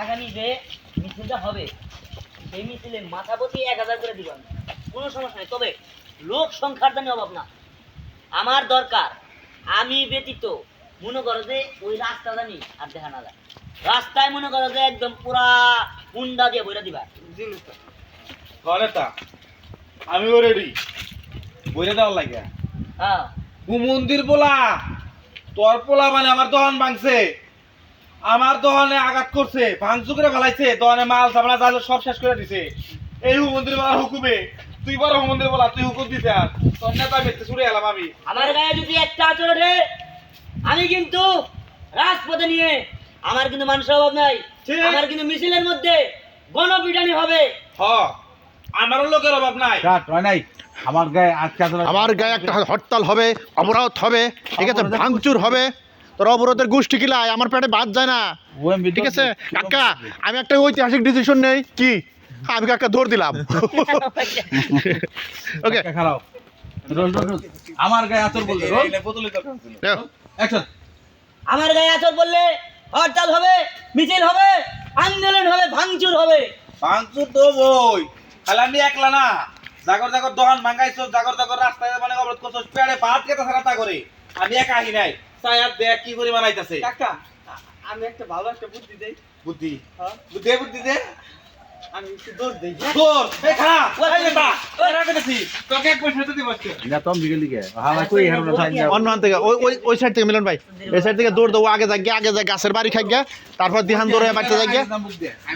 আগামী যে মিছিলটা হবে সেই মিছিলে মাথা প্রতি 1000 করে দিবেন, কোনো সমস্যা নেই। তবে লোক সংখ্যার জন্য অভাব না, আমার দরকার আমি ব্যতীত মনে করো যে ওই রাস্তা জানি আর দেখা না যায়, রাস্তায় মনে করো যে একদম পুরা মুন্ডা দিয়ে বইরা দিবা। আমি রেডি বইরে দেওয়ার লাগে। হ্যাঁ মন্দির পোলা তোর পোলা মানে আমার দহন ভাঙছে, আমার দহনে আঘাত করছে, ভাঙচুর করে ফেলাইছে, দহনে মাল সামলা যা সব শেষ করে দিছে। এই মন্দির বলার হুকুমে তুই বড় মন্দির বলা, তুই হুকুম দিতে আর তোর নেতা বেঁচতে ছুড়ে এলাম আমি। আমার গায়ে যদি একটা আচর ওঠে আমি কিন্তু রাজপথে নিয়ে, আমার কিন্তু মানুষের অভাব নাই, আমার কিন্তু মিছিলের মধ্যে গণপিটানি হবে। হ আমারও লোকের অভাব নাই। আমার গায়ে একটা হরতাল হবে, অবরোধ হবে, ঠিক আছে, ভাঙচুর হবে। তোর অবরোধের গোষ্ঠী কিলাই আমার পেটে বাদ যায় না, ঠিক আছে কাকা। আমি একটা ঐতিহাসিক ডিসিশন নেই কি, আমি কাকা দৌড় দিলাম। ওকে আমার গায়ে আচর বললে আমার গায়ে আচর বললে হরতাল হবে, মিছিল হবে, আন্দোলন হবে, ভাঙচুর হবে। ভাঙচুর তো বই খালি আমি একলা না, জাগর জাগর দোকান ভাঙাইছো, জাগর জাগর রাস্তায় মানে অবরোধ করছো, পেড়ে ভাত খেতে ছাড়া করে আমি একা আহি নাই। সায়াদ দেখ কি করে বানাইতাছে। কাকা আমি একটা ভালো একটা বুদ্ধি দেই। বুদ্ধি হ্যাঁ বুদ্ধি দে। আমি একটু দৌড় দেই। দৌড় এই খাড়া এই নেতা ওরা কইতেছি তোকে এক পয়সা দিতে পারছে অন্য থেকে ওই সাইড থেকে মিলন ভাই, এই সাইড থেকে দৌড় দেবো, আগে যাই গাছের বাড়ি খাই গিয়া, তারপর দিহান দৌড়ে বাড়তে যাই গিয়া।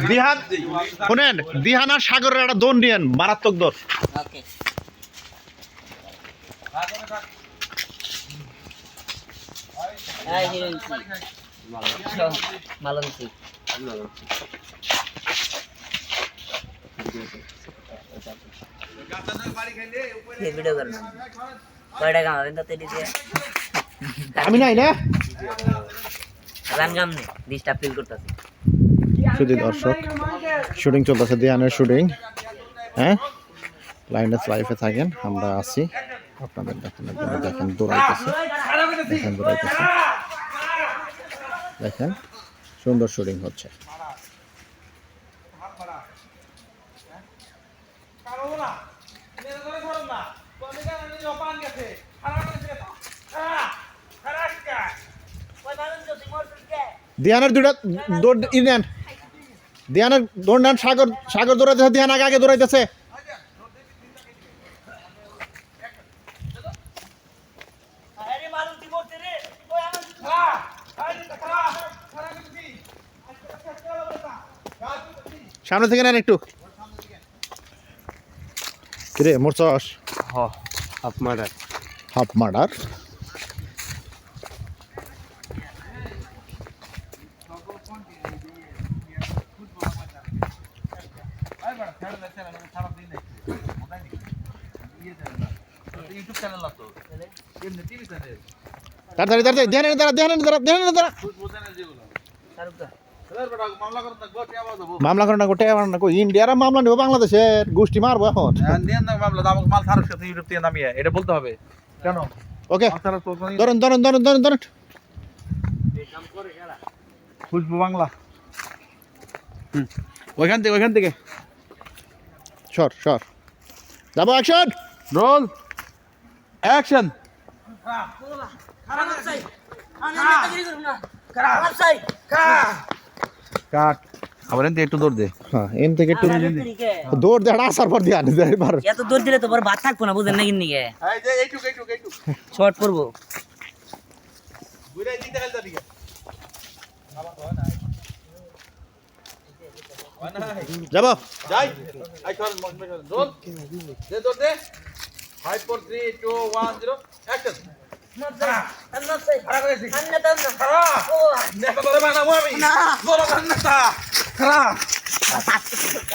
দিহান শুনেন, দিহান আর সাগরের একটা দৌড় নিয়েন, মারাত্মক দৌড়। ওকে এই হিরোইন মালঞ্চি ভিডিও করুন, কয় টাকা হবে তাতে দিতে? আমি নাই না গান গাম নেই, ডিস্টার্ব ফিল করতেছি। শুধু দর্শক, শুটিং চলতেছে, দিহানের শুটিং। হ্যাঁ, লাইফে থাকেন, আমরা আছি আপনাদের দেখানোর জন্য। দেখেন দৌড়াইতেছে, দেখেন সুন্দর শুটিং হচ্ছে। দিহানের দুটা দৌড় নেন, দিহানের দৌড় নেন। সাগর দৌড়াইতেছে, দিহান আগে দৌড়াইতেছে। সামনে থেকে নেন একটু। কিরে মোরচস? Half murder. তাড়াতাড়ি ধ্যানের দ্বারা মামলা করে না, গোটে না, ইন্ডিয়ার মামলা নেবো, বাংলাদেশের গোষ্ঠী মারবো এখন। এটা বলতে হবে কেন? ওকে ধরেন খুশবু বাংলা। ওইখান থেকে সর যাবো। Action roll action. কাট আবার একটু দৌড় দে। হ্যাঁ, এন থেকে একটু দৌড় দে, আসার পর দিয়ে এত দৌড় দিলে তো ভাত থাকবো না, বুঝেন না কিনি শর্ট পড়বো। যাবো। যাই রোল দে দৌড় দে। 5 4 3 2 1 0 অ্যাকশন। নেতা ধরে বানাবো আমি, বড় নেতা খারাপ।